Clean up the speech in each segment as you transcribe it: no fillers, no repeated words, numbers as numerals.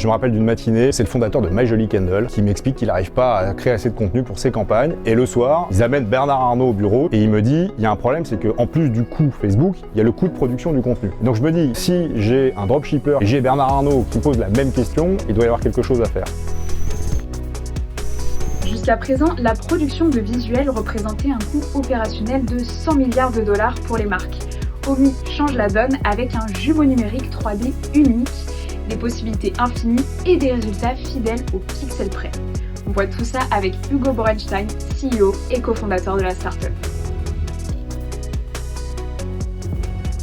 Je me rappelle d'une matinée, c'est le fondateur de My Jolly Candle qui m'explique qu'il n'arrive pas à créer assez de contenu pour ses campagnes. Et le soir, ils amènent Bernard Arnault au bureau et il me dit, il y a un problème, c'est qu'en plus du coût Facebook, il y a le coût de production du contenu. Donc je me dis, si j'ai un dropshipper et j'ai Bernard Arnault qui me pose la même question, il doit y avoir quelque chose à faire. Jusqu'à présent, la production de visuels représentait un coût opérationnel de 100 milliards de dollars pour les marques. Omi change la donne avec un jumeau numérique 3D unique, des possibilités infinies et des résultats fidèles au pixel près. On voit tout ça avec Hugo Borenstein, CEO et cofondateur de la startup.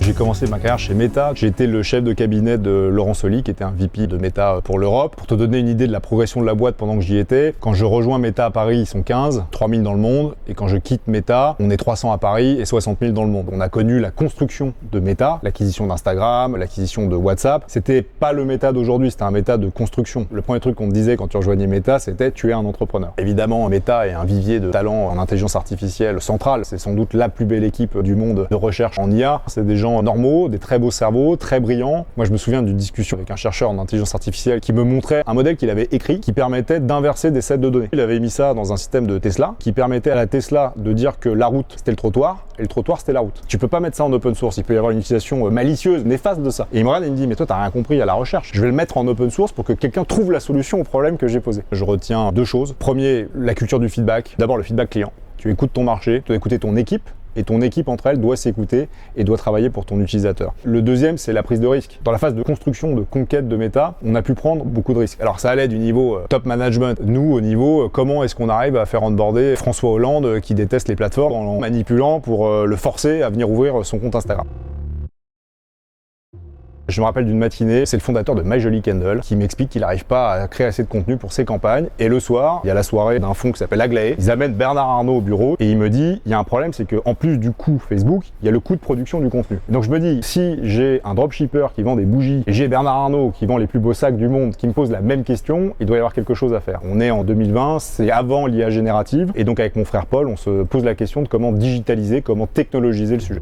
J'ai commencé ma carrière chez Meta. J'ai été le chef de cabinet de Laurent Soli, qui était un VP de Meta pour l'Europe. Pour te donner une idée de la progression de la boîte pendant que j'y étais, quand je rejoins Meta à Paris, ils sont 15, 3000 dans le monde. Et quand je quitte Meta, on est 300 à Paris et 60 000 dans le monde. On a connu la construction de Meta, l'acquisition d'Instagram, l'acquisition de WhatsApp. C'était pas le Meta d'aujourd'hui, c'était un Meta de construction. Le premier truc qu'on te disait quand tu rejoignais Meta, c'était tu es un entrepreneur. Évidemment, Meta est un vivier de talents en intelligence artificielle centrale. C'est sans doute la plus belle équipe du monde de recherche en IA. C'est des gens normaux, des très beaux cerveaux, très brillants. Moi, je me souviens d'une discussion avec un chercheur en intelligence artificielle qui me montrait un modèle qu'il avait écrit qui permettait d'inverser des sets de données. Il avait mis ça dans un système de Tesla qui permettait à la Tesla de dire que la route c'était le trottoir et le trottoir c'était la route. Tu peux pas mettre ça en open source, il peut y avoir une utilisation malicieuse, néfaste de ça. Et il me regarde et il me dit, mais toi t'as rien compris à la recherche. Je vais le mettre en open source pour que quelqu'un trouve la solution au problème que j'ai posé. Je retiens deux choses. Premier, la culture du feedback. D'abord le feedback client. Tu écoutes ton marché, tu dois écouter ton équipe. Et ton équipe entre elles doit s'écouter et doit travailler pour ton utilisateur. Le deuxième, c'est la prise de risque. Dans la phase de construction, de conquête de Meta, on a pu prendre beaucoup de risques. Alors ça allait du niveau top management. Nous, au niveau comment est-ce qu'on arrive à faire onboarder François Hollande qui déteste les plateformes en manipulant pour le forcer à venir ouvrir son compte Instagram. Je me rappelle d'une matinée, c'est le fondateur de My Jolly Candle qui m'explique qu'il n'arrive pas à créer assez de contenu pour ses campagnes. Et le soir, il y a la soirée d'un fonds qui s'appelle Aglaé. Ils amènent Bernard Arnault au bureau et il me dit, il y a un problème, c'est qu'en plus du coût Facebook, il y a le coût de production du contenu. Donc je me dis, si j'ai un dropshipper qui vend des bougies et j'ai Bernard Arnault qui vend les plus beaux sacs du monde qui me pose la même question, il doit y avoir quelque chose à faire. On est en 2020, c'est avant l'IA générative. Et donc avec mon frère Paul, on se pose la question de comment digitaliser, comment technologiser le sujet.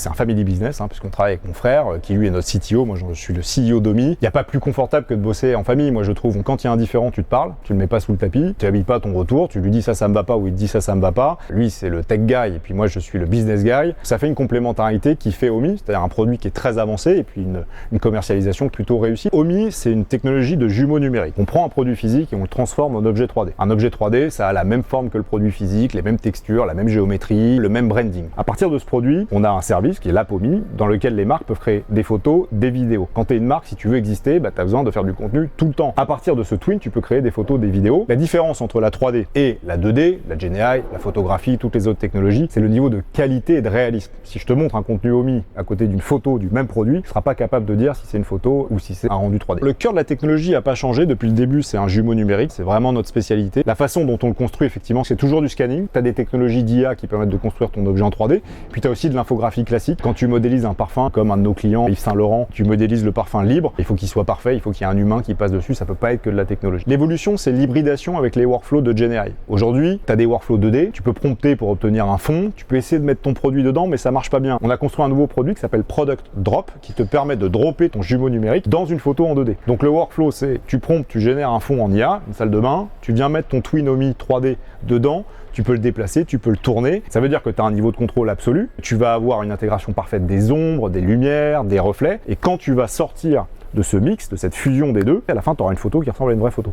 C'est un family business, puisqu'on travaille avec mon frère, qui lui est notre CTO, moi je suis le CEO d'Omi. Il n'y a pas plus confortable que de bosser en famille, moi je trouve. Quand il y a un différent, tu te parles, tu le mets pas sous le tapis, tu habilles pas ton retour, tu lui dis ça me va pas, ou il te dit ça me va pas. Lui c'est le tech guy, et puis moi je suis le business guy. Ça fait une complémentarité qui fait Omi, c'est-à-dire un produit qui est très avancé, et puis une commercialisation plutôt réussie. Omi, c'est une technologie de jumeaux numériques. On prend un produit physique et on le transforme en objet 3D. Un objet 3D, ça a la même forme que le produit physique, les mêmes textures, la même géométrie, le même branding. À partir de ce produit, on a un service qui est l'app Omi, dans lequel les marques peuvent créer des photos, des vidéos. Quand tu es une marque, si tu veux exister, tu as besoin de faire du contenu tout le temps. À partir de ce twin, tu peux créer des photos, des vidéos. La différence entre la 3D et la 2D, la GenAI, la photographie, toutes les autres technologies, c'est le niveau de qualité et de réalisme. Si je te montre un contenu Omi à côté d'une photo du même produit, tu ne seras pas capable de dire si c'est une photo ou si c'est un rendu 3D. Le cœur de la technologie n'a pas changé depuis le début, c'est un jumeau numérique, c'est vraiment notre spécialité. La façon dont on le construit, effectivement, c'est toujours du scanning. Tu as des technologies d'IA qui permettent de construire ton objet en 3D, puis tu as aussi de l'infographie classique. Quand tu modélises un parfum, comme un de nos clients, Yves Saint Laurent, tu modélises le parfum libre, il faut qu'il soit parfait, il faut qu'il y ait un humain qui passe dessus, ça peut pas être que de la technologie. L'évolution, c'est l'hybridation avec les workflows de GenAI. Aujourd'hui, tu as des workflows 2D, tu peux prompter pour obtenir un fond, tu peux essayer de mettre ton produit dedans, mais ça marche pas bien. On a construit un nouveau produit qui s'appelle Product Drop, qui te permet de dropper ton jumeau numérique dans une photo en 2D. Donc le workflow, c'est tu promptes, tu génères un fond en IA, une salle de bain, tu viens mettre ton Twin Omi 3D dedans, tu peux le déplacer, tu peux le tourner. Ça veut dire que tu as un niveau de contrôle absolu. Tu vas avoir une intégration parfaite des ombres, des lumières, des reflets. Et quand tu vas sortir de ce mix, de cette fusion des deux, à la fin, tu auras une photo qui ressemble à une vraie photo.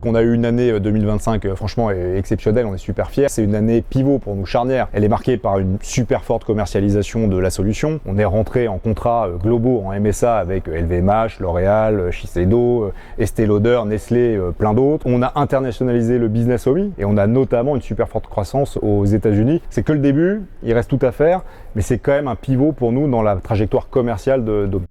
On a eu une année 2025 franchement exceptionnelle, on est super fiers. C'est une année pivot pour nous, charnière. Elle est marquée par une super forte commercialisation de la solution. On est rentré en contrats globaux en MSA avec LVMH, L'Oréal, Shiseido, Estée Lauder, Nestlé, plein d'autres. On a internationalisé le business Omi et on a notamment une super forte croissance aux États-Unis. C'est que le début, il reste tout à faire, mais c'est quand même un pivot pour nous dans la trajectoire commerciale d'Omi.